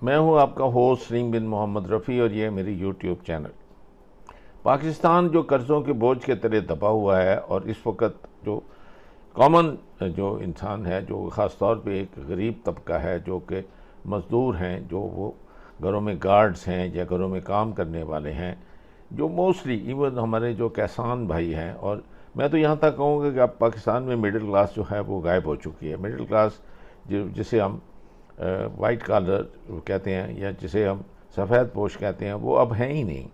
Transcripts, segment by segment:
मैं हूं आपका होस्ट सलीम बिन मोहम्मद रफ़ी और ये मेरी यूट्यूब चैनल। पाकिस्तान जो कर्ज़ों के बोझ के तले दबा हुआ है और इस वक्त जो कॉमन जो इंसान है, जो ख़ास तौर पे एक गरीब तबका है, जो कि मज़दूर हैं, जो वो घरों में गार्ड्स हैं या घरों में काम करने वाले हैं, जो मोस्टली इवन हमारे जो किसान भाई हैं, और मैं तो यहाँ तक कहूँगा कि अब पाकिस्तान में मिडिल क्लास जो है वो गायब हो चुकी है। मिडिल क्लास जिसे हम वाइट कॉलर कहते हैं या जिसे हम सफ़ेद पोश कहते हैं, वो अब हैं ही नहीं।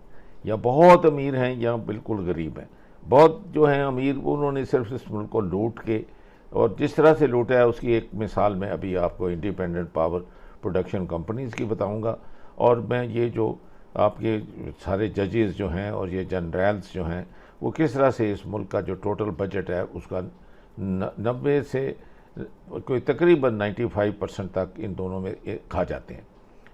या बहुत अमीर हैं या बिल्कुल गरीब हैं। बहुत जो हैं अमीर, उन्होंने सिर्फ इस मुल्क को लूट के, और जिस तरह से लूटा है उसकी एक मिसाल मैं अभी आपको इंडिपेंडेंट पावर प्रोडक्शन कंपनीज़ की बताऊंगा। और मैं ये जो आपके सारे जजेस जो हैं और ये जनरल्स जो हैं, वो किस तरह से इस मुल्क का जो टोटल बजट है उसका 90 से कोई तकरीबन 95% तक इन दोनों में खा जाते हैं।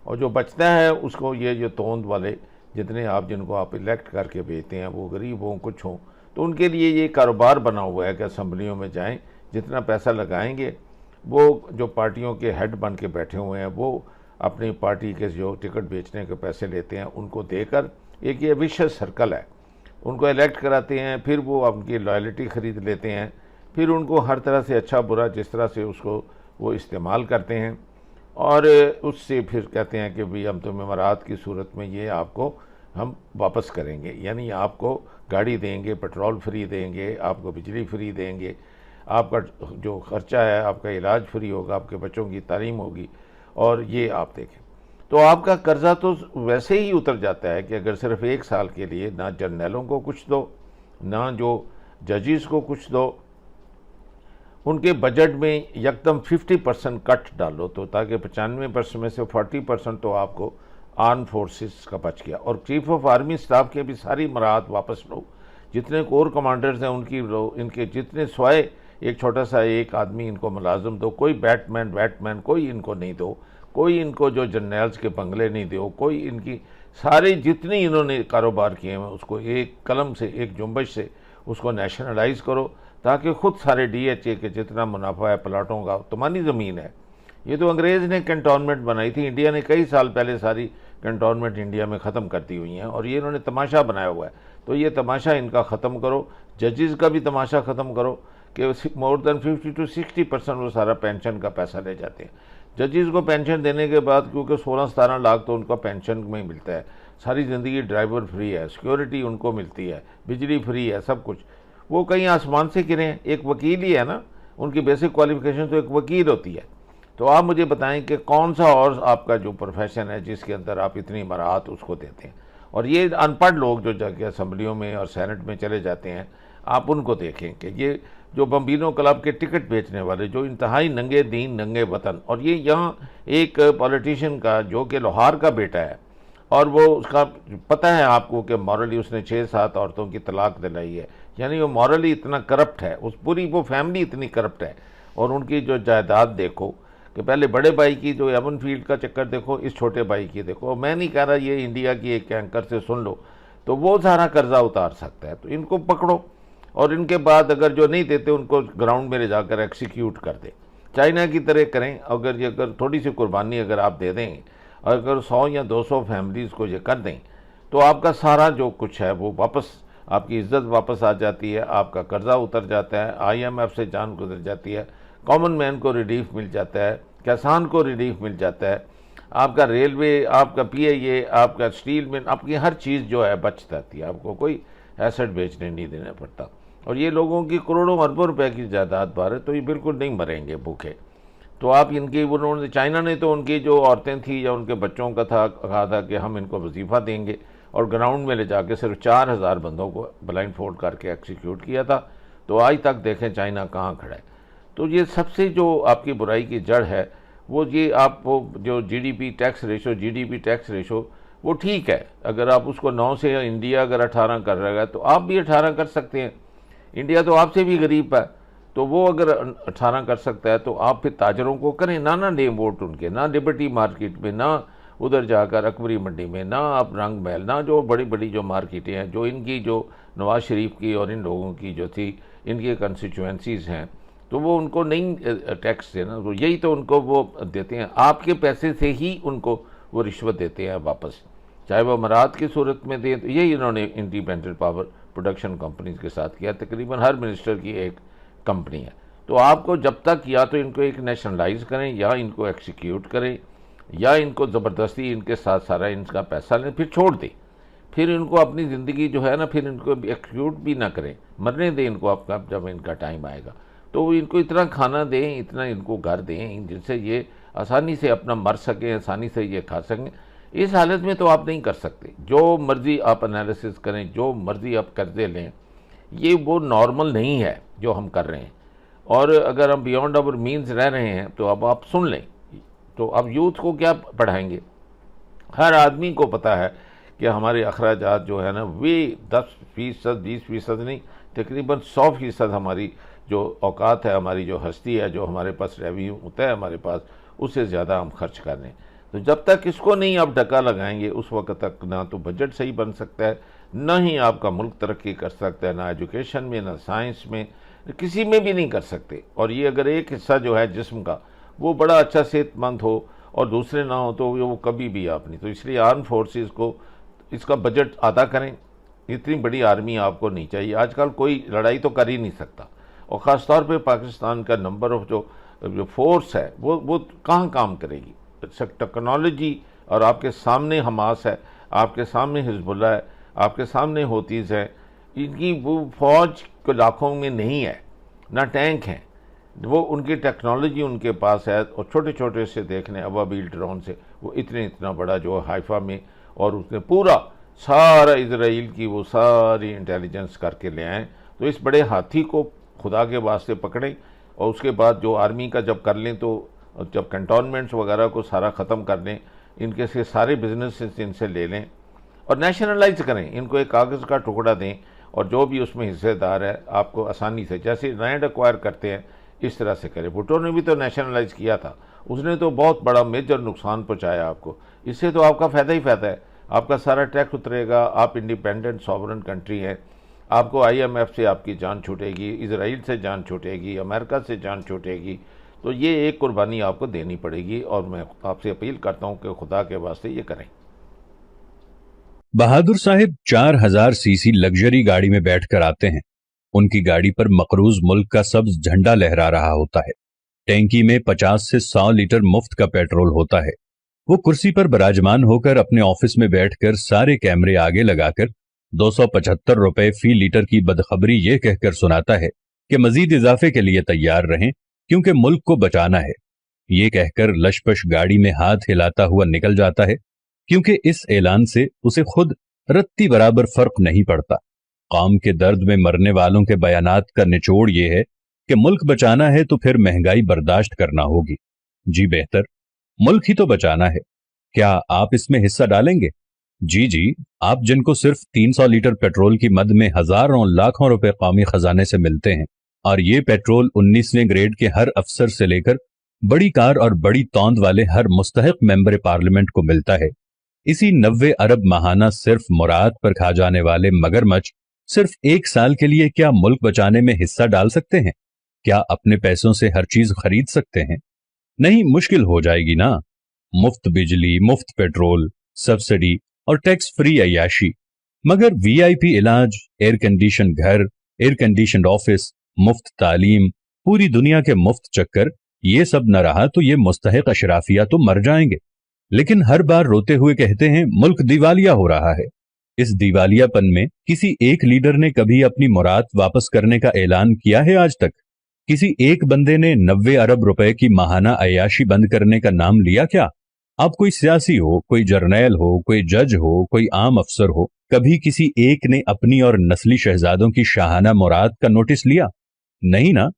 और जो बचता है उसको ये जो तोंद वाले जितने आप जिनको आप इलेक्ट करके भेजते हैं, वो गरीब हों कुछ हों, तो उनके लिए ये कारोबार बना हुआ है कि असम्बलियों में जाएं, जितना पैसा लगाएंगे वो जो पार्टियों के हेड बन के बैठे हुए हैं वो अपनी पार्टी के जो टिकट बेचने के पैसे लेते हैं उनको देकर, एक ये विशेष सर्कल है, उनको इलेक्ट कराते हैं, फिर वो उनकी लॉयल्टी ख़रीद लेते हैं, फिर उनको हर तरह से अच्छा बुरा जिस तरह से उसको वो इस्तेमाल करते हैं, और उससे फिर कहते हैं कि भाई हम तो मेमरात की सूरत में ये आपको हम वापस करेंगे, यानी आपको गाड़ी देंगे, पेट्रोल फ्री देंगे, आपको बिजली फ्री देंगे, आपका जो ख़र्चा है, आपका इलाज फ्री होगा, आपके बच्चों की तालीम होगी, और ये आप देखें। तो आपका कर्ज़ा तो वैसे ही उतर जाता है कि अगर सिर्फ 1 साल के लिए ना जर्नलों को कुछ दो, ना जो जजेस को कुछ दो, उनके बजट में यकदम 50% कट डालो, तो ताकि 95% में से 40% तो आपको आर्म फोर्सेस का बच गया। और चीफ ऑफ आर्मी स्टाफ के भी सारी मराहत वापस लो, जितने कोर कमांडर्स हैं उनकी लो, इनके जितने स्वाय एक छोटा सा एक आदमी इनको मुलाजम दो, कोई बैटमैन कोई इनको नहीं दो, कोई इनको जो जर्नल्स के बंगले नहीं दो, कोई इनकी सारे जितनी इन्होंने कारोबार किए हैं उसको एक कलम से, एक जुम्बश से उसको नेशनलाइज करो, ताकि ख़ुद सारे DHA के जितना मुनाफा है प्लाटों का, तुम्हारी ज़मीन है। ये तो अंग्रेज़ ने कंटोनमेंट बनाई थी, इंडिया ने कई साल पहले सारी कंटोनमेंट इंडिया में ख़त्म कर दी हुई हैं, और ये इन्होंने तमाशा बनाया हुआ है। तो ये तमाशा इनका ख़त्म करो, जजेस का भी तमाशा ख़त्म करो कि मोर देन 50 to 60% वो सारा पेंशन का पैसा ले जाते हैं। जजेस को पेंशन देने के बाद, क्योंकि 16-17 लाख तो उनका पेंशन में ही मिलता है, सारी ज़िंदगी ड्राइवर फ्री है, सिक्योरिटी उनको मिलती है, बिजली फ्री है, सब कुछ, वो कहीं आसमान से गिरे हैं। एक वकील ही है ना, उनकी बेसिक क्वालिफिकेशन तो एक वकील होती है। तो आप मुझे बताएं कि कौन सा और आपका जो प्रोफेशन है जिसके अंदर आप इतनी मराहत उसको देते हैं। और ये अनपढ़ लोग जो जाके असम्बलियों में और सेनेट में चले जाते हैं, आप उनको देखें कि ये जो बम्बिनो क्लब के टिकट बेचने वाले, जो इंतहाई नंगे दीन नंगे वतन, और ये यहाँ एक पॉलिटिशियन का जो कि लोहार का बेटा है, और वो उसका पता है आपको कि मॉरली उसने 6-7 औरतों की तलाक दिलाई है, यानी वो मॉरली इतना करप्ट है, उस पूरी वो फैमिली इतनी करप्ट है। और उनकी जो जायदाद देखो, कि पहले बड़े भाई की जो एवन फील्ड का चक्कर देखो, इस छोटे भाई की देखो। मैं नहीं कह रहा ये इंडिया की एक एंकर से सुन लो, तो वो सारा कर्जा उतार सकता है, तो इनको पकड़ो, और इनके बाद अगर जो नहीं देते उनको ग्राउंड में ले जाकर एक्सिक्यूट कर दे, चाइना की तरह करें। अगर थोड़ी सी कुर्बानी अगर आप दे दें, अगर 100 या 200 फैमिलीज़ को ये कर दें, तो आपका सारा जो कुछ है वो वापस, आपकी इज्जत वापस आ जाती है, आपका कर्जा उतर जाता है, IMF से जान गुजर जाती है, कॉमन मैन को रिलीफ मिल जाता है, किसान को रिलीफ मिल जाता है, आपका रेलवे, आपका PIA, आपका स्टील मिल, आपकी हर चीज़ जो है बच जाती है, आपको कोई एसेट बेचने नहीं देना पड़ता। और ये लोगों की करोड़ों अरबों रुपए की जायदाद बाहर है, तो ये बिल्कुल नहीं मरेंगे भूखे। तो आप इनकी, उन्होंने, चाइना ने तो उनकी जो औरतें थी या उनके बच्चों का था, कहा था कि हम इनको वजीफ़ा देंगे, और ग्राउंड में ले जाके सिर्फ 4000 बंदों को ब्लाइंड फोल्ड करके एक्सिक्यूट किया था। तो आज तक देखें चाइना कहाँ खड़ा है। तो ये सबसे जो आपकी बुराई की जड़ है वो ये, आप वो जो GDP टैक्स रेशो वो ठीक है, अगर आप उसको 9 से, इंडिया अगर 18 कर रहा है तो आप भी 18 कर सकते हैं। इंडिया तो आपसे भी गरीब है, तो वो अगर 18 कर सकता है तो आप फिर ताजरों को करें ना दें वोट उनके, ना लिबर्टी मार्केट में, ना उधर जाकर अकबरी मंडी में, ना आप रंग महल, ना जो बड़ी बड़ी जो मार्केटें हैं जो इनकी, जो नवाज शरीफ की और इन लोगों की जो थी, इनकी कंस्टिट्यूएंसीज़ हैं, तो वो उनको नहीं टैक्स देना, तो यही तो उनको वो देते हैं, आपके पैसे से ही उनको वो रिश्वत देते हैं वापस, चाहे वो अमारात की सूरत में दें। तो यही इन्होंने इंडिपेंडेंट पावर प्रोडक्शन कंपनीज के साथ किया। तकरीबन हर मिनिस्टर की एक कंपनी है। तो आपको जब तक या तो इनको एक नेशनलाइज करें या इनको एक्सिक्यूट करें या इनको ज़बरदस्ती इनके साथ सारा इनका पैसा लें, फिर छोड़ दें, फिर इनको अपनी ज़िंदगी जो है ना, फिर इनको एक्सिक्यूट भी ना करें, मरने दें इनको। आपका जब इनका टाइम आएगा तो इनको इतना खाना दें, इतना इनको घर दें जिससे ये आसानी से अपना मर सकें, आसानी से ये खा सकें। इस हालत में तो आप नहीं कर सकते। जो मर्ज़ी आप एनालिसिस करें, जो मर्ज़ी आप कर्जे लें, ये वो नॉर्मल नहीं है जो हम कर रहे हैं। और अगर हम बियॉन्ड आवर मीन्स रह रहे हैं तो अब आप सुन लें, तो अब यूथ को क्या पढ़ाएंगे? हर आदमी को पता है कि हमारे अखराजात जो है ना, वे 10% 20% नहीं, तकरीबन 100% हमारी जो औकात है, हमारी जो हस्ती है, जो हमारे पास रेवेन्यू होता है हमारे पास, उससे ज़्यादा हम खर्च कर रहे हैं। तो जब तक इसको नहीं आप डका लगाएंगे, उस वक्त तक ना तो बजट सही बन सकता है, ना ही आपका मुल्क तरक्की कर सकता है, ना एजुकेशन में, ना साइंस में, किसी में भी नहीं कर सकते। और ये अगर एक हिस्सा जो है जिस्म का वो बड़ा अच्छा सेहतमंद हो और दूसरे ना हो तो वो कभी भी आप नहीं। तो इसलिए आर्म फोर्सेस को इसका बजट आधा करें। इतनी बड़ी आर्मी आपको नहीं चाहिए। आजकल कोई लड़ाई तो कर ही नहीं सकता, और ख़ास तौर पे पाकिस्तान का नंबर ऑफ जो फोर्स है वो कहाँ काम करेगी? टेक्नोलॉजी, और आपके सामने हमास है, आपके सामने हिजबुल्लाह है, आपके सामने होतीज़ है। इनकी वो फौज को लाखों में नहीं है, ना टैंक हैं, वो उनकी टेक्नोलॉजी उनके पास है। और छोटे छोटे से देखने अबाबील ड्रोन से वो इतना बड़ा जो हाइफा में, और उसने पूरा सारा इजराइल की वो सारी इंटेलिजेंस करके ले आए। तो इस बड़े हाथी को खुदा के वास्ते पकड़ें, और उसके बाद जो आर्मी का जब कर लें, तो जब कंटोनमेंट्स वगैरह को सारा ख़त्म कर लें, इनके से सारे बिजनेस इनसे ले लें और नेशनलाइज करें। इनको एक कागज़ का टुकड़ा दें, और जो भी उसमें हिस्सेदार है आपको आसानी से, जैसे लैंड एक्वायर करते हैं इस तरह से करें। भुट्टो ने भी तो नेशनलाइज किया था, उसने तो बहुत बड़ा मेजर नुकसान पहुंचाया आपको। इससे तो आपका फ़ायदा ही फ़ायदा है, आपका सारा टैक्स उतरेगा, आप इंडिपेंडेंट सॉवरन कंट्री हैं। आपको IMF से आपकी जान छूटेगी, इजराइल से जान छूटेगी, अमेरिका से जान छूटेगी। तो ये एक कुर्बानी आपको देनी पड़ेगी, और मैं आपसे अपील करता हूँ कि खुदा के वास्ते ये करें। बहादुर साहिब 4000 सीसी लग्जरी गाड़ी में बैठकर आते हैं। उनकी गाड़ी पर मकरूज मुल्क का सब्ज झंडा लहरा रहा होता है। टैंकी में 50 से 100 लीटर मुफ्त का पेट्रोल होता है। वो कुर्सी पर विराजमान होकर अपने ऑफिस में बैठकर सारे कैमरे आगे लगाकर 275 रुपए फी लीटर की बदखबरी ये कहकर सुनाता है कि मजीद इजाफे के लिए तैयार रहें, क्योंकि मुल्क को बचाना है। ये कहकर लशपश गाड़ी में हाथ हिलाता हुआ निकल जाता है, क्योंकि इस ऐलान से उसे खुद रत्ती बराबर फर्क नहीं पड़ता। कौम के दर्द में मरने वालों के बयानात का निचोड़ ये है कि मुल्क बचाना है तो फिर महंगाई बर्दाश्त करना होगी। जी बेहतर, मुल्क ही तो बचाना है, क्या आप इसमें हिस्सा डालेंगे? जी, आप जिनको सिर्फ 300 लीटर पेट्रोल की मद में हजारों लाखों रुपए कौमी खजाने से मिलते हैं, और ये पेट्रोल 19वें ग्रेड के हर अफसर से लेकर बड़ी कार और बड़ी तौंद वाले हर मुस्तहिक मेंबर पार्लियामेंट को मिलता है। इसी 90 अरब माहाना सिर्फ मुराद पर खा जाने वाले मगरमच्छ सिर्फ 1 साल के लिए क्या मुल्क बचाने में हिस्सा डाल सकते हैं? क्या अपने पैसों से हर चीज खरीद सकते हैं? नहीं, मुश्किल हो जाएगी ना। मुफ्त बिजली, मुफ्त पेट्रोल, सब्सिडी और टैक्स फ्री अय्याशी, मगर VIP इलाज, एयर कंडीशन घर, एयर कंडीशन ऑफिस, मुफ्त तालीम, पूरी दुनिया के मुफ्त चक्कर, ये सब न रहा तो ये मुस्तहिक अशराफिया तो मर जाएंगे। लेकिन हर बार रोते हुए कहते हैं मुल्क दिवालिया हो रहा है। इस दिवालियापन में किसी एक लीडर ने कभी अपनी मुराद वापस करने का ऐलान किया है आज तक? किसी एक बंदे ने 90 अरब रुपए की माहाना अय्याशी बंद करने का नाम लिया क्या? आप कोई सियासी हो, कोई जर्नैल हो, कोई जज हो, कोई आम अफसर हो, कभी किसी एक ने अपनी और नस्ली शहजादों की शाहाना मुराद का नोटिस लिया? नहीं ना।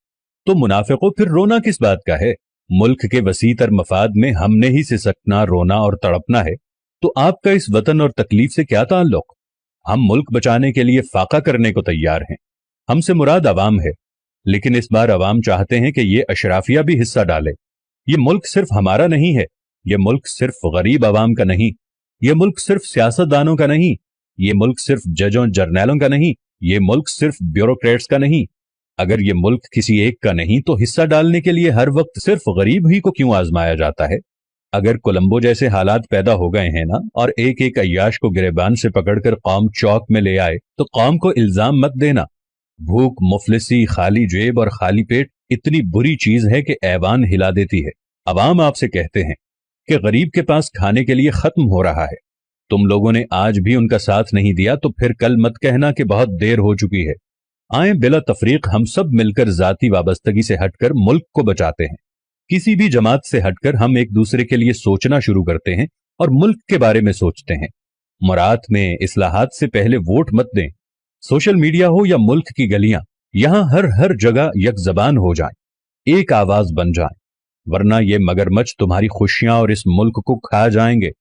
तो मुनाफिकों, फिर रोना किस बात का है? मुल्क के वसीतर मफाद में हमने ही सिसकना, रोना और तड़पना है, तो आपका इस वतन और तकलीफ से क्या ताल्लुक? हम मुल्क बचाने के लिए फाका करने को तैयार हैं। हमसे मुराद अवाम है, लेकिन इस बार अवाम चाहते हैं कि ये अशराफिया भी हिस्सा डाले। ये मुल्क सिर्फ हमारा नहीं है, ये मुल्क सिर्फ गरीब अवाम का नहीं, ये मुल्क सिर्फ सियासतदानों का नहीं, ये मुल्क सिर्फ जजों जर्नैलों का नहीं, ये मुल्क सिर्फ ब्यूरोक्रेट्स का नहीं। अगर ये मुल्क किसी एक का नहीं तो हिस्सा डालने के लिए हर वक्त सिर्फ गरीब ही को क्यों आजमाया जाता है? अगर कोलंबो जैसे हालात पैदा हो गए हैं ना, और एक एक अय्याश को गिरेबान से पकड़कर कौम चौक में ले आए, तो कौम को इल्जाम मत देना। भूख, मुफलिसी, खाली जेब और खाली पेट इतनी बुरी चीज है कि ऐवान हिला देती है। अवाम आपसे कहते हैं कि गरीब के पास खाने के लिए खत्म हो रहा है। तुम लोगों ने आज भी उनका साथ नहीं दिया तो फिर कल मत कहना कि बहुत देर हो चुकी है। आए बिला तफरीक हम सब मिलकर जाती वाबस्तगी से हटकर मुल्क को बचाते हैं। किसी भी जमात से हटकर हम एक दूसरे के लिए सोचना शुरू करते हैं और मुल्क के बारे में सोचते हैं। मुराद में इस्लाहात से पहले वोट मत दें। सोशल मीडिया हो या मुल्क की गलियां, यहां हर जगह एक जबान हो जाएं, एक आवाज बन जाएं, वरना ये मगरमच्छ तुम्हारी खुशियां और इस मुल्क को खा जाएंगे।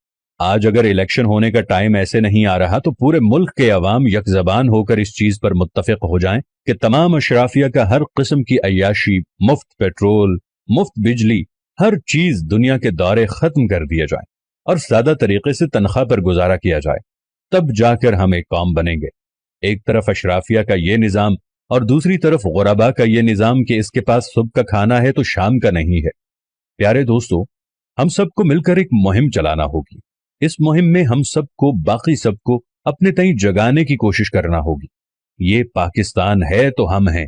आज अगर इलेक्शन होने का टाइम ऐसे नहीं आ रहा तो पूरे मुल्क के अवाम एक जबान होकर इस चीज पर मुत्तफिक हो जाएं कि तमाम अशराफिया का हर किस्म की अय्याशी, मुफ्त पेट्रोल, मुफ्त बिजली, हर चीज दुनिया के दौरे खत्म कर दिया जाए और सादा तरीके से तनख्वाह पर गुजारा किया जाए। तब जाकर हम एक कौम बनेंगे। एक तरफ अशराफिया का ये निजाम और दूसरी तरफ गुरबा का ये निजाम कि इसके पास सुबह का खाना है तो शाम का नहीं है। प्यारे दोस्तों, हम सबको मिलकर एक मुहिम चलाना होगी। इस मुहिम में हम सबको, बाकी सबको अपने तई जगाने की कोशिश करना होगी। ये पाकिस्तान है तो हम हैं।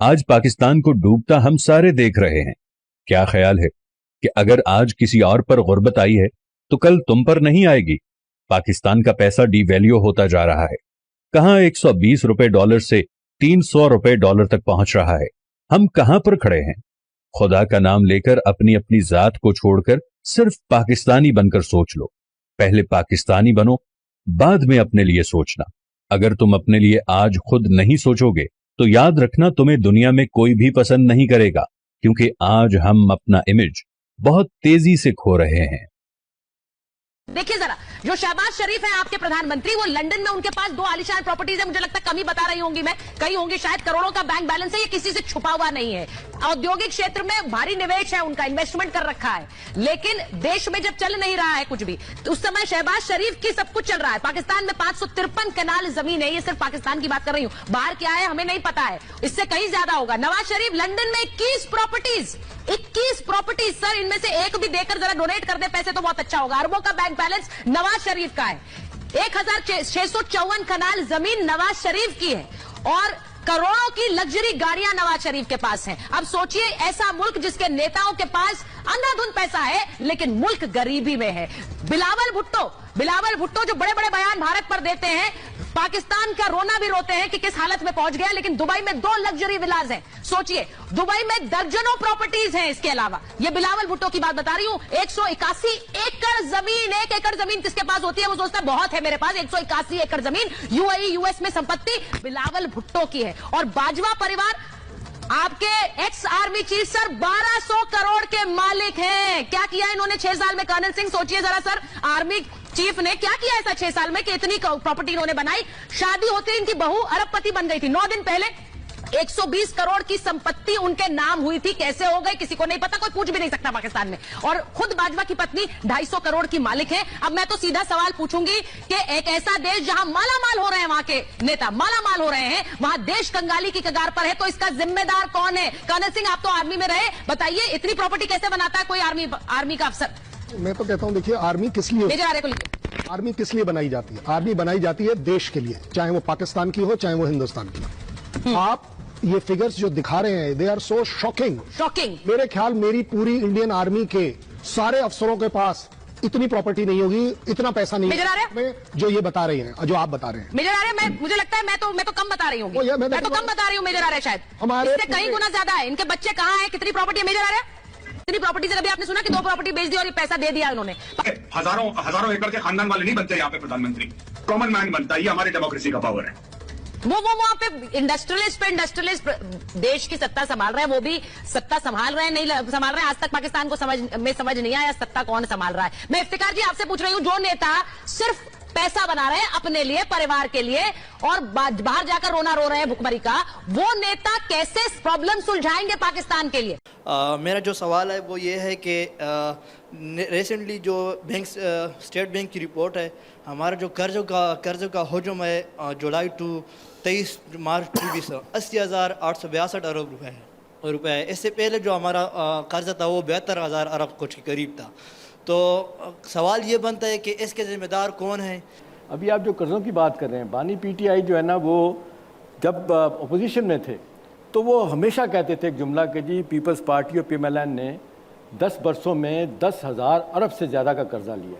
आज पाकिस्तान को डूबता हम सारे देख रहे हैं। क्या ख्याल है कि अगर आज किसी और पर गुर्बत आई है तो कल तुम पर नहीं आएगी? पाकिस्तान का पैसा डीवैल्यू होता जा रहा है। कहां 120 रुपए डॉलर से 300 रुपए डॉलर तक पहुंच रहा है। हम कहां पर खड़े हैं? खुदा का नाम लेकर अपनी अपनी जात को छोड़कर सिर्फ पाकिस्तानी बनकर सोच लो। पहले पाकिस्तानी बनो, बाद में अपने लिए सोचना। अगर तुम अपने लिए आज खुद नहीं सोचोगे तो याद रखना तुम्हें दुनिया में कोई भी पसंद नहीं करेगा, क्योंकि आज हम अपना इमेज बहुत तेजी से खो रहे हैं। देखिए जरा, जो शहबाज शरीफ है आपके प्रधानमंत्री, वो लंदन में उनके पास 2 आलीशान प्रॉपर्टीज है। मुझे लगता है कम ही बता रही होंगी मैं, कई होंगी शायद, करोड़ों का बैंक बैलेंस है, ये किसी से छुपा हुआ नहीं है। औद्योगिक क्षेत्र में भारी निवेश है उनका, इन्वेस्टमेंट कर रखा है। लेकिन देश में जब चल नहीं रहा है कुछ भी, तो उस समय शहबाज शरीफ की सब कुछ चल रहा है। पाकिस्तान में 553 कनाल जमीन है, ये सिर्फ पाकिस्तान की बात कर रही हूं, बाहर क्या है हमें नहीं पता है, इससे कहीं ज्यादा होगा। नवाज शरीफ लंदन में 21 प्रॉपर्टीज सर, इनमें से एक भी देकर जरा डोनेट कर दे पैसे तो बहुत अच्छा होगा। अरबों का बैंक बैलेंस नवाज शरीफ का है। 1654 कनाल जमीन नवाज शरीफ की है और करोड़ों की लग्जरी गाड़ियां नवाज शरीफ के पास हैं। अब सोचिए, ऐसा मुल्क जिसके नेताओं के पास अंधाधुंध पैसा है लेकिन मुल्क गरीबी में है। बिलावल भुट्टो जो बड़े बड़े बयान भारत पर देते हैं, पाकिस्तान का रोना भी रोते हैं कि किस हालत में पहुंच गया। लेकिन दुबई में 2 लग्जरी विलास हैं। सोचिए, दुबई में दर्जनों प्रॉपर्टीज हैं। इसके अलावा ये बिलावल भुट्टो की बात बता रही हूं। 181 एकड़ जमीन, 1 एकड़ जमीन किसके पास होती है? वो सोचता है बहुत है मेरे पास। 181 एकड़ जमीन यूएई, यूएस में संपत्ति बिलावल भुट्टो की है। और बाजवा परिवार, आपके ex army chief sir, 1200 crore के मालिक हैं। क्या किया इन्होंने 6 साल में? कर्नल सिंह, सोचिए जरा सर, आर्मी चीफ ने क्या किया ऐसा 6 साल में कि इतनी प्रॉपर्टी इन्होंने बनाई। शादी होते इनकी बहू अरबपति बन गई थी। 9 दिन पहले 120 करोड़ की संपत्ति उनके नाम हुई थी। कैसे हो गई किसी को नहीं पता, कोई पूछ भी नहीं सकता पाकिस्तान में। और खुद बाजवा की पत्नी 250 करोड़ की मालिक है। अब मैं तो सीधा सवाल पूछूंगी कि एक ऐसा देश जहां मालामाल हो रहे हैं, वहां के नेता मालामाल हो रहे हैं, वहां देश कंगाली की कगार पर है, तो इसका जिम्मेदार कौन है? कर्नल सिंह, आप तो आर्मी में रहे, बताइए इतनी प्रॉपर्टी कैसे बनाता है कोई आर्मी का अफसर? मैं तो कहता हूं, देखिए, आर्मी किस लिए बनाई जाती है? आर्मी बनाई जाती है देश के लिए, चाहे वो पाकिस्तान की हो चाहे वो हिंदुस्तान की हो। आप ये फिगर्स जो दिखा रहे हैं, दे आर सो शॉकिंग। मेरे ख्याल मेरी पूरी इंडियन आर्मी के सारे अफसरों के पास इतनी प्रॉपर्टी नहीं होगी, इतना पैसा नहीं है जो ये बता रहे हैं, जो आप बता रहे हैं। मेजर आर्य, मुझे लगता है मैं तो कम बता रही हूँ, मैं तो कम बता रही हूँ मेजर आर्य, शायद इससे कहीं गुना ज्यादा है। इनके बच्चे कहाँ हैं, कितनी प्रॉपर्टी है मेजर आर्य? इतनी प्रॉपर्टी से कभी आपने सुना कि 2 प्रॉपर्टी बेच दी और ये पैसा दे दिया उन्होंने? हजारों एकड़ के खानदान वाले नहीं बनते यहाँ पे प्रधानमंत्री, कॉमन मैन बनता है। ये हमारी डेमोक्रेसी का पावर है। वो वहां पे इंडस्ट्रियलिस्ट देश की सत्ता संभाल रहे हैं, वो भी सत्ता संभाल रहे हैं, नहीं संभाल रहे हैं। आज तक पाकिस्तान को समझ नहीं आया सत्ता कौन संभाल रहा है। मैं इफ्तिकार जी आपसे पूछ रही हूँ, जो नेता सिर्फ पैसा बना रहे हैं अपने लिए, परिवार के लिए, और बाहर जाकर रोना रो रहे हैं भुखमरी का, वो नेता कैसे प्रॉब्लम सुलझाएंगे पाकिस्तान के लिए? मेरा जो सवाल है वो ये है कि रिसेंटली जो स्टेट बैंक की रिपोर्ट है, हमारा जो कर्ज का हजम है जुलाई टू 23 मार्च 2020 80,862 अरब रुपए है। इससे पहले जो हमारा कर्ज था वो 72,000 अरब कुछ के करीब था। तो सवाल ये बनता है कि इसके ज़िम्मेदार कौन है। अभी आप जो कर्ज़ों की बात कर रहे हैं, बानी पीटीआई जो है ना, वो जब अपोजिशन में थे तो वो हमेशा कहते थे एक जुमला कि जी पीपल्स पार्टी और पीएमएलएन ने 10 बरसों में 10,000 अरब से ज़्यादा का कर्जा लिया।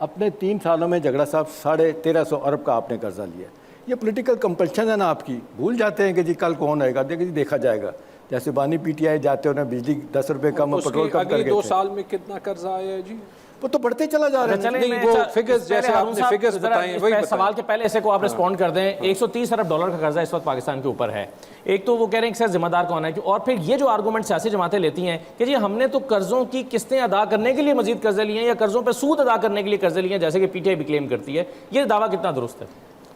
अपने 3 सालों में झगड़ा साहब 1350 अरब का आपने कर्जा लिया। ये पॉलिटिकल कंपल्शन है ना आपकी, भूल जाते हैं कि जी कल कौन आएगा, देखिए जी देखा जाएगा। जैसे बानी पीटीआई जाते हो ना, बिजली 10 रुपये कम और पेट्रोल कम कर गए। 2 साल में कितना कर्जा आया है जी? वो तो बढ़ते चला जा रहा है। नहीं, वो फिगर्स जैसे आपने फिगर्स बताए वही सवाल के पहले ऐसे को आप रिस्पॉन्ड कर दें। 130 अरब डॉलर का कर्जा इस वक्त पाकिस्तान के ऊपर है। एक तो वो कह रहे हैं कि सर जिम्मेदार कौन है, और फिर ये जो आर्गूमेंट सियासी जमातें लेती हैं कि जी हमने तो कर्जों की किस्तें अदा करने के लिए मजीद कर्जे लिए हैं या कर्जों पर सूद अदा करने के लिए कर्जे लिए हैं, जैसे कि पीटीआई भी क्लेम करती है, ये दावा कितना दुरुस्त है?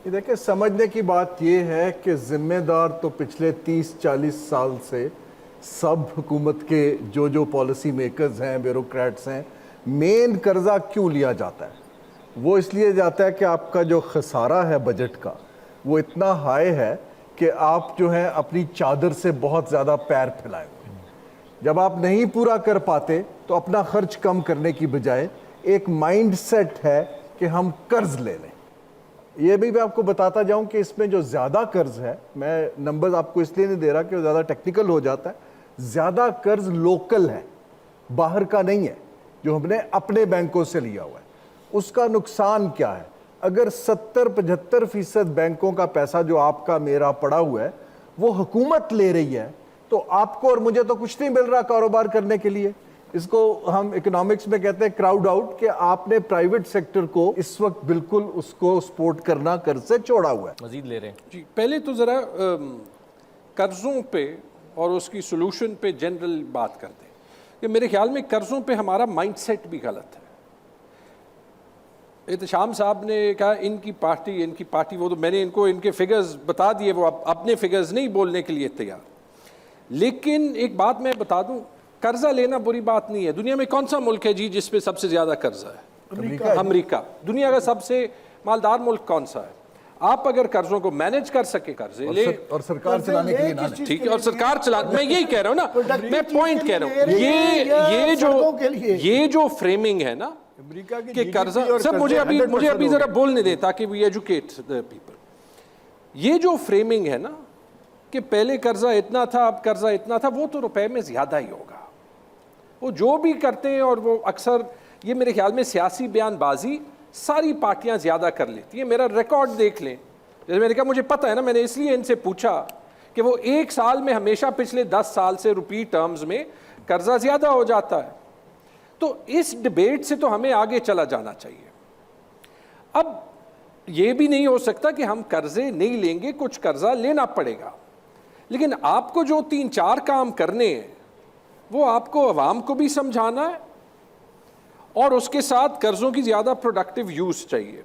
ये देखिए, समझने की बात ये है कि जिम्मेदार तो पिछले 30-40 साल से सब हुकूमत के जो पॉलिसी मेकर्स हैं, ब्यूरोक्रेट्स हैं। मेन कर्जा क्यों लिया जाता है? वो इसलिए जाता है कि आपका जो खसारा है बजट का वो इतना हाई है कि आप जो है अपनी चादर से बहुत ज़्यादा पैर फैलाए हुए। जब आप नहीं पूरा कर पाते तो अपना खर्च कम करने की बजाय एक माइंडसेट है कि हम कर्ज ले लें। ये भी मैं आपको बताता जाऊं कि इसमें जो ज़्यादा कर्ज है, मैं नंबर्स आपको इसलिए नहीं दे रहा कि वो ज़्यादा टेक्निकल हो जाता है, ज़्यादा कर्ज लोकल है, बाहर का नहीं है, जो हमने अपने बैंकों से लिया हुआ है। उसका नुकसान क्या है? अगर 70-75% बैंकों का पैसा जो आपका मेरा पड़ा हुआ है वो हुकूमत ले रही है, तो आपको और मुझे तो कुछ नहीं मिल रहा कारोबार करने के लिए। इसको हम इकोनॉमिक्स में कहते हैं क्राउड आउट, कि आपने प्राइवेट सेक्टर को इस वक्त बिल्कुल उसको सपोर्ट करना कर्ज से छोड़ा हुआ है। मजीद ले रहे हैं जी। पहले तो ज़रा कर्ज़ों पे और उसकी सोल्यूशन पे जनरल बात कर दें कि मेरे ख्याल में कर्ज़ों पे हमारा माइंडसेट भी गलत है। एहतशाम साहब ने कहा इनकी पार्टी, वो तो मैंने इनको इनके फिगर्स बता दिए, वो अपने फिगर्स नहीं बोलने के लिए तैयार। लेकिन एक बात मैं बता दूं, कर्जा लेना बुरी बात नहीं है। दुनिया में कौन सा मुल्क है जी जिस पे सबसे ज्यादा कर्जा है? अमेरिका। दुनिया का सबसे मालदार मुल्क कौन सा है? आप अगर कर्जों को मैनेज कर सके, कर्जे ले और सरकार चलाने के लिए ना, ठीक है, और सरकार चला, मैं यही कह रहा हूं ना, मैं पॉइंट कह रहा हूं, ये जो फ्रेमिंग है ना कि कर्जा, सब मुझे अभी जरा बोलने दें ताकि वी एजुकेट द पीपल। ये जो फ्रेमिंग है ना कि पहले कर्जा इतना था अब कर्जा इतना था, वो तो रुपए में ज्यादा ही होगा। वो जो भी करते हैं, और वो अक्सर ये मेरे ख्याल में सियासी बयानबाजी सारी पार्टियां ज्यादा कर लेती हैं। मेरा रिकॉर्ड देख लें, जैसे मैंने कहा मुझे पता है ना, मैंने इसलिए इनसे पूछा कि वो एक साल में हमेशा पिछले 10 साल से रुपी टर्म्स में कर्जा ज्यादा हो जाता है। तो इस डिबेट से तो हमें आगे चला जाना चाहिए। अब ये भी नहीं हो सकता कि हम कर्जे नहीं लेंगे, कुछ कर्जा लेना पड़ेगा, लेकिन आपको जो 3-4 काम करने हैं वो आपको अवाम को भी समझाना है और उसके साथ कर्जों की ज़्यादा प्रोडक्टिव यूज़ चाहिए।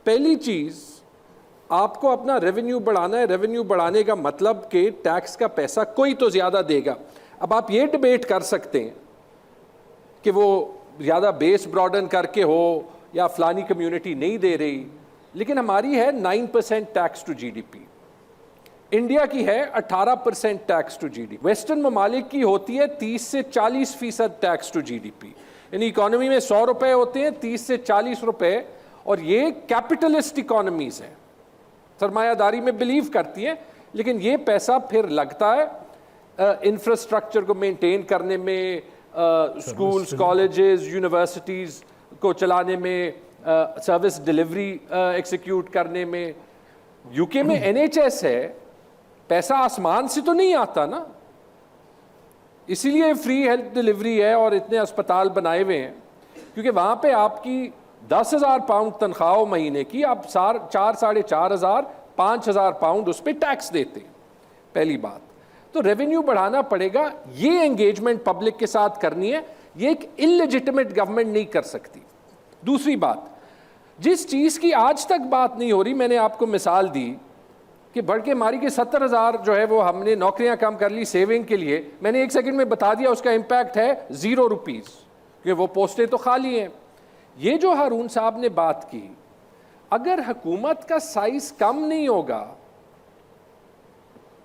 पहली चीज़, आपको अपना रेवेन्यू बढ़ाना है। रेवेन्यू बढ़ाने का मतलब कि टैक्स का पैसा कोई तो ज़्यादा देगा। अब आप ये डिबेट कर सकते हैं कि वो ज़्यादा बेस ब्रॉडन करके हो या फलानी कम्युनिटी नहीं दे रही, लेकिन हमारी है 9% टैक्स टू जीडीपी, इंडिया की है 18% टैक्स टू जीडीपी, वेस्टर्न ममालिक की होती है 30 से 40% टैक्स टू जीडीपी। यानी इकोनॉमी में 100 रुपए होते हैं, 30 से 40 रुपए, और ये कैपिटलिस्ट इकोनॉमीज हैं, सरमायादारी में बिलीव करती हैं, लेकिन ये पैसा फिर लगता है इंफ्रास्ट्रक्चर को मेंटेन करने में, स्कूल्स, कॉलेजेस, यूनिवर्सिटीज़ को चलाने में, सर्विस डिलीवरी एक्सिक्यूट करने में। यूके में एनएचएस है, पैसा आसमान से तो नहीं आता ना, इसीलिए फ्री हेल्थ डिलीवरी है और इतने अस्पताल बनाए हुए हैं, क्योंकि वहाँ पे आपकी 10,000 पाउंड तनख्वाह महीने की, आप 4,500 5,000 पाउंड उस पर टैक्स देते हैं। पहली बात तो रेवेन्यू बढ़ाना पड़ेगा, ये एंगेजमेंट पब्लिक के साथ करनी है, ये एक इलेजिटिमेट गवर्नमेंट नहीं कर सकती। दूसरी बात, जिस चीज़ की आज तक बात नहीं हो रही, मैंने आपको मिसाल दी कि भड़के मारी के 70,000 जो है वो हमने नौकरियां कम कर ली सेविंग के लिए, मैंने 1 सेकंड में बता दिया उसका इम्पैक्ट है 0 रुपीज़, क्योंकि वो पोस्टें तो खाली हैं। ये जो हारून साहब ने बात की, अगर हुकूमत का साइज कम नहीं होगा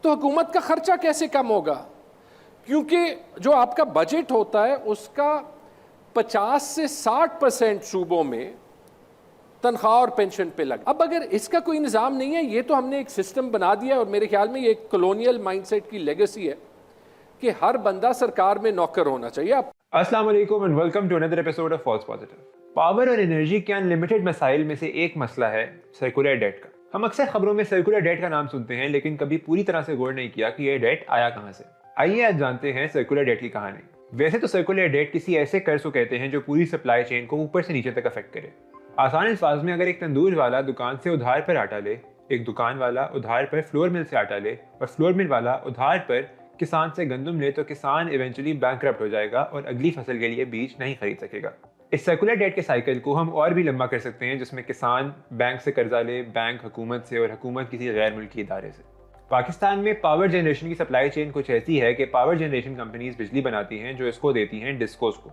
तो हुकूमत का खर्चा कैसे कम होगा? क्योंकि जो आपका बजट होता है उसका 50 से 60% सूबों में तनख्वाह और पेंशन पे लग। अब अगर इसका कोई निज़ाम नहीं है, ये तो हमने एक सिस्टम बना दिया और मेरे ख्याल में ये एक कॉलोनियल माइंडसेट की लेगेसी है कि हर बंदा सरकार में नौकर होना चाहिए। अस्सलाम वालेकुम and welcome to another episode of false positive. Power और एनर्जी के अनलिमिटेड मसाइल में से एक मसला है सर्कुलर डेट का। हम अक्सर खबरों में सर्कुलर डेट का नाम सुनते हैं, लेकिन कभी पूरी तरह से गौर नहीं किया कि यह डेट आया कहां से। आइए आज जानते हैं सर्कुलर डेट की कहानी। वैसे तो सर्कुलर डेट किसी ऐसे कर्ज को कहते हैं जो पूरी सप्लाई चेन को ऊपर से नीचे तक अफेक्ट करे। आसान अल्फाज में, अगर एक तंदूर वाला दुकान से उधार पर आटा ले, एक दुकान वाला उधार पर फ्लोर मिल से आटा ले और फ्लोर मिल वाला उधार पर किसान से गंदम ले, तो किसान इवेंचुअली बैंकरप्ट हो जाएगा और अगली फसल के लिए बीज नहीं खरीद सकेगा। इस सर्कुलर डेट के साइकिल को हम और भी लंबा कर सकते हैं, जिसमें किसान बैंक से कर्जा ले, बैंक हुकूमत से और हुकूमत किसी गैर मुल्की इदारे से। पाकिस्तान में पावर जनरेशन की सप्लाई चेन कुछ ऐसी है कि पावर जनरेशन कंपनीज बिजली बनाती हैं जो इसको देती हैं डिस्कोस को।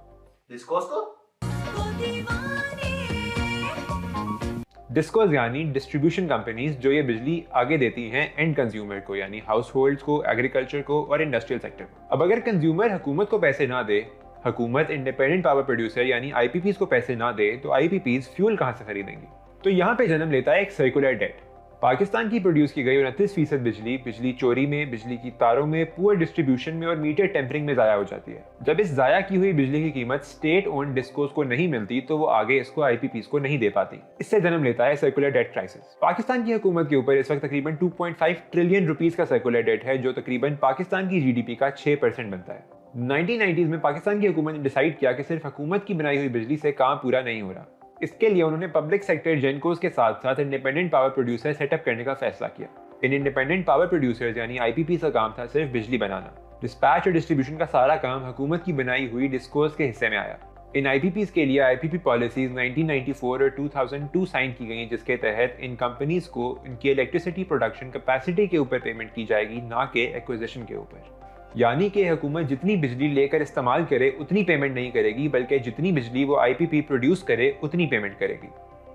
डिस्कोस यानी डिस्ट्रीब्यूशन कंपनीज जो ये बिजली आगे देती हैं एंड कंज्यूमर को, यानी हाउस होल्ड्स को, एग्रीकल्चर को और इंडस्ट्रियल सेक्टर को। अब अगर कंज्यूमर हुकूमत को पैसे ना दे, हुकूमत इंडिपेंडेंट पावर प्रोड्यूसर यानी आईपीपीज को पैसे ना दे, तो आईपीपीज फ्यूल कहां से खरीदेंगी? तो यहाँ पे जन्म लेता है एक सर्कुलर डेट। पाकिस्तान की प्रोड्यूस की गई 29% बिजली चोरी में, बिजली की तारों में, पुअर डिस्ट्रीब्यूशन में और मीटर टेम्परिंग में जाया हो जाती है। जब इस जाया की हुई बिजली की कीमत स्टेट ओन्ड डिस्कोस को नहीं मिलती, तो वो आगे इसको आईपीपीज को नहीं दे पाती। इससे जन्म लेता है सर्कुलर डेट क्राइसिस। पाकिस्तान की हुकूमत के ऊपर इस वक्त तकरीबन 2.5 ट्रिलियन रुपीज का सर्कुलर डेट है, जो तकरीबन पाकिस्तान की जीडीपी का 6% बनता है। 1990s में पाकिस्तान की हुकूमत ने डिसाइड किया कि सिर्फ हुकूमत की बनाई हुई बिजली से काम पूरा नहीं हो रहा। इसके लिए उन्होंने पब्लिक सेक्टर जेनकोस के साथ साथ इंडिपेंडेंट पावर प्रोड्यूसर सेटअप करने का फैसला किया। इन इंडिपेंडेंट पावर प्रोड्यूसर्स यानी आईपीपी का काम था सिर्फ बिजली बनाना। डिस्पैच और डिस्ट्रीब्यूशन का सारा काम हुकूमत की बनाई हुई डिस्कोस के हिस्से में आया। इन आईपीपीज के लिए आईपीपी पॉलिसीज 1994 और 2002 साइन की गई, जिसके तहत इन कंपनीज को इनकी इलेक्ट्रिसिटी प्रोडक्शन कैपेसिटी के ऊपर पेमेंट की जाएगी, ना कि एक्विजिशन के ऊपर। यानी कि हुकूमत जितनी बिजली लेकर इस्तेमाल करे उतनी पेमेंट नहीं करेगी, बल्कि जितनी बिजली वो आईपीपी प्रोड्यूस करे उतनी पेमेंट करेगी।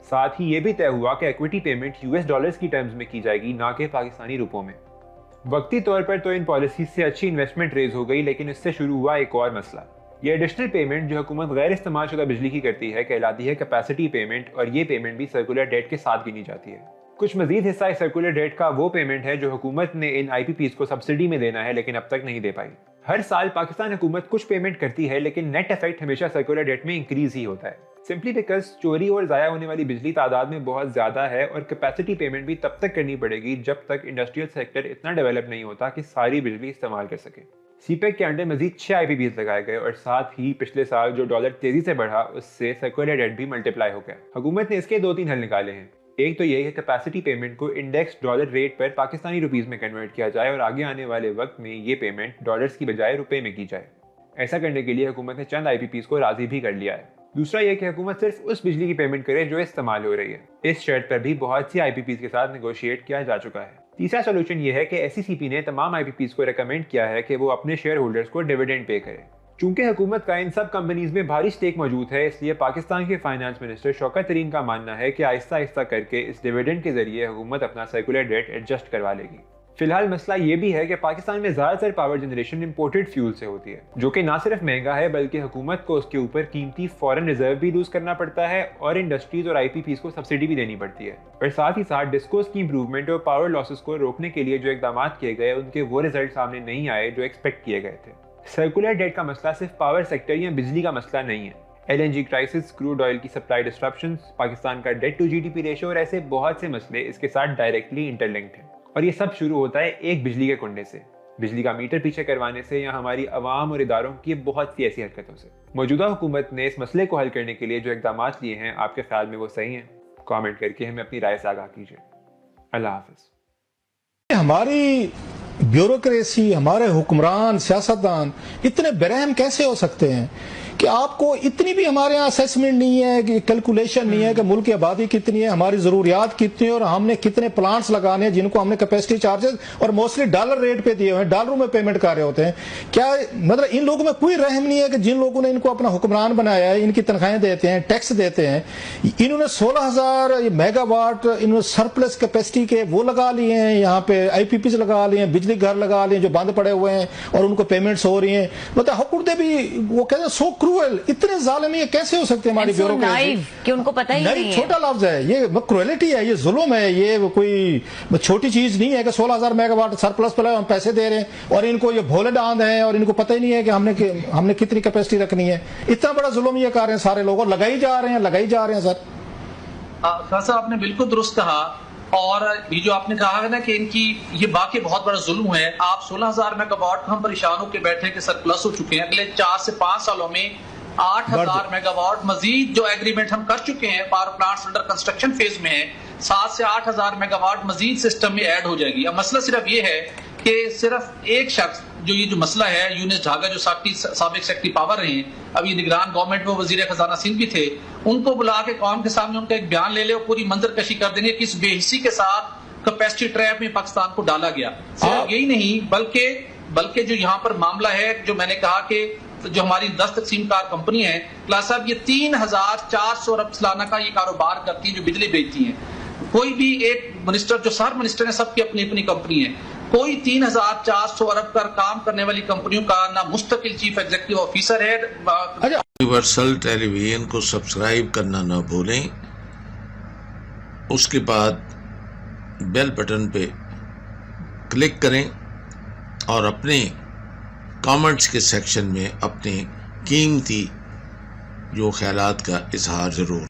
साथ ही ये भी तय हुआ कि इक्विटी पेमेंट यूएस डॉलर्स की टर्म्स में की जाएगी, ना कि पाकिस्तानी रुपयों में। वक्ती तौर पर तो इन पॉलिसीज से अच्छी इन्वेस्टमेंट रेज हो गई, लेकिन इससे शुरू हुआ एक और मसला। ये एडिशनल पेमेंट जो हुकूमत गैर इस्तेमाल शुदा बिजली की करती है कहलाती है कैपेसिटी पेमेंट, और ये पेमेंट भी सर्कुलर डेट के साथ गिनी जाती है। कुछ मजीद हिस्सा इस सर्कुलर डेट का वो पेमेंट है जो हुकूमत ने इन आईपीपीज को सब्सिडी में देना है, लेकिन अब तक नहीं दे पाई। हर साल पाकिस्तान हुकूमत कुछ पेमेंट करती है, लेकिन नेट इफेक्ट हमेशा सर्कुलर डेट में इंक्रीज ही होता है, सिंपली बिकॉज चोरी और जाया होने वाली बिजली तादाद में बहुत ज्यादा है, और कैपेसिटी पेमेंट भी तब तक करनी पड़ेगी जब तक इंडस्ट्रियल सेक्टर इतना डेवलप नहीं होता कि सारी बिजली इस्तेमाल कर सके। सीपेक के अंडर मजीद 6 आईपीपीज लगाए गए, और साथ ही पिछले साल जो डॉलर तेजी से बढ़ा उससे सर्कुलर डेट भी मल्टीप्लाई हो गया। हुकूमत ने इसके 2-3 हल निकाले हैं। एक तो ये कि कैपेसिटी पेमेंट को इंडेक्स डॉलर रेट पर पाकिस्तानी रुपीस में कन्वर्ट किया जाए और आगे आने वाले वक्त में ये पेमेंट डॉलर्स की बजाय रुपए में की जाए। ऐसा करने के लिए हुकूमत ने चंद आईपीपीज को राजी भी कर लिया है। दूसरा यह कि हुकूमत सिर्फ उस बिजली की पेमेंट करे जो इस्तेमाल हो रही है। इस शर्त पर भी बहुत सी आईपीपीज के साथ नेगोशिएट किया जा चुका है। तीसरा सोल्यूशन यह है कि एसईसीपी ने तमाम आईपीपीज को रेकमेंड किया है कि वो अपने शेयर होल्डर्स को डिविडेंड पे करें। चूंकि हुकूमत का इन सब कंपनीज में भारी स्टेक मौजूद है, इसलिए पाकिस्तान के फाइनेंस मिनिस्टर शौकत तरीन का मानना है कि आहिस्ता आहिस्ता करके इस डिविडेंड के जरिए हुकूमत अपना सर्कुलर डेट एडजस्ट करवा लेगी। फिलहाल मसला ये भी है कि पाकिस्तान में ज्यादातर पावर जनरेशन इंपोर्टेड फ्यूल से होती है, जो कि ना सिर्फ महंगा है बल्कि हुकूमत को उसके ऊपर कीमती फॉरेन रिजर्व भी लूज करना पड़ता है, और इंडस्ट्रीज और आईपीपीज को सब्सिडी भी देनी पड़ती है। और साथ ही साथ डिस्कोस की इंप्रूवमेंट और पावर लॉसेस को रोकने के लिए जो इकदाम किए गए उनके वो रिजल्ट सामने नहीं आए जो एक्सपेक्ट किए गए थे। सर्कुलर डेट का मसला सिर्फ पावर सेक्टर या बिजली का मसला नहीं है। एलएनजी क्राइसिस, क्रूड ऑयल की सप्लाई डिस्ट्रप्शंस, पाकिस्तान का डेट टू जीडीपी रेशियो और ऐसे बहुत से मसले इसके साथ डायरेक्टली इंटरलिंक्ड हैं। और ये सब शुरू होता है एक बिजली के कुंडे से, बिजली का मीटर पीछे करवाने से, या हमारी अवाम और इदारों की बहुत सी ऐसी हरकतों से। मौजूदा हुकूमत ने इस मसले को हल करने के लिए जो इकदाम लिए हैं, आपके ख्याल में वो सही हैं? कमेंट करके हमें अपनी राय से आगाह कीजिए। अल्लाह हाफिज। हमारी ब्यूरोक्रेसी, हमारे हुक्मरान, सियासतदान इतने बेरहम कैसे हो सकते हैं कि आपको इतनी भी हमारे यहाँ असेसमेंट नहीं है, कि कैलकुलेशन नहीं है कि मुल्क की आबादी कितनी है, हमारी जरूरियात कितनी है और हमने कितने प्लांट्स लगाने हैं जिनको हमने कैपेसिटी चार्जेस और मोस्टली डॉलर रेट पे दिए हुए हैं, डॉलरों में पेमेंट कर रहे होते हैं। क्या मतलब इन लोगों में कोई रहम नहीं है कि जिन लोगों ने इनको अपना हुक्मरान बनाया है, इनकी तनख्वाहें देते हैं, टैक्स देते हैं, इन्होंने 16,000 मेगावाट इन्होंने सरप्लस कैपेसिटी के वो लगा लिए हैं, यहाँ पे आईपीपीज लगा लिए हैं, बिजली घर लगा लिए जो बंद पड़े हुए हैं और उनको पेमेंट्स हो रही हैं। मतलब हुकूमतें भी वो कहते हैं 100 क्रूएल, इतने जालिम ये कैसे हो सकते हैं हमारी ब्यूरोक्रेसी कि उनको पता ही नहीं है। छोटा लफ्ज है ये, क्रुएलिटी है, ये जुल्म है, ये कोई छोटी चीज नहीं है कि 16,000 मेगावाट सरप्लस पे हम पैसे दे रहे हैं और इनको ये भोले डांद हैं और इनको पता ही नहीं है कि हमने कितनी कैपेसिटी रखनी है। इतना बड़ा जुल्म ये कर रहे हैं सारे लोग और लगाई जा रहे हैं सर। सर आपने बिल्कुल दुरुस्त कहा। और ये जो आपने कहा है ना कि इनकी ये वाकई बहुत बड़ा जुल्म है। आप 16,000 मेगावाट का हम परेशान होकर बैठे हैं कि सरप्लस हो चुके हैं। अगले 4 से 5 सालों में 8,000 मेगावाट मजीद जो एग्रीमेंट हम कर चुके हैं, power plants under construction phase में है, 7 से 8,000 मेगावाट मजीद सिस्टम में ऐड हो जाएगी। अब मसला सिर्फ ये है कि सिर्फ एक शख्स जो मसला है, यूनिस ढाका जो साबिक सेक्रेटरी पावर रहे हैं, अब ये निगरान गवर्नमेंट में वजीर खजाना सिंध भी थे, उनको बुला के कौम के सामने उनका एक बयान ले ले और पूरी मंजर कशी कर देंगे किस बेहिसी के साथ कैपेसिटी ट्रैप में पाकिस्तान को डाला गया। सिर्फ यही नहीं बल्कि जो यहाँ पर मामला है, जो मैंने कहा कि जो हमारी 10 तकसीम कार कंपनी है, क्लास साहब ये 3,400 अरब सालाना का ये कारोबार करती है जो बिजली बेचती है। कोई भी एक मिनिस्टर, जो सारे मिनिस्टर है, सबकी अपनी अपनी कंपनी है। कोई 3,400 अरब का काम करने वाली कंपनियों का ना मुस्तकिल चीफ एग्जीक्यूटिव ऑफिसर है। यूनिवर्सल टेलीविजन को सब्सक्राइब करना ना भूलें, उसके बाद बेल बटन पे क्लिक करें और अपने कमेंट्स के सेक्शन में अपने कीमती जो ख्यालात का इजहार जरूर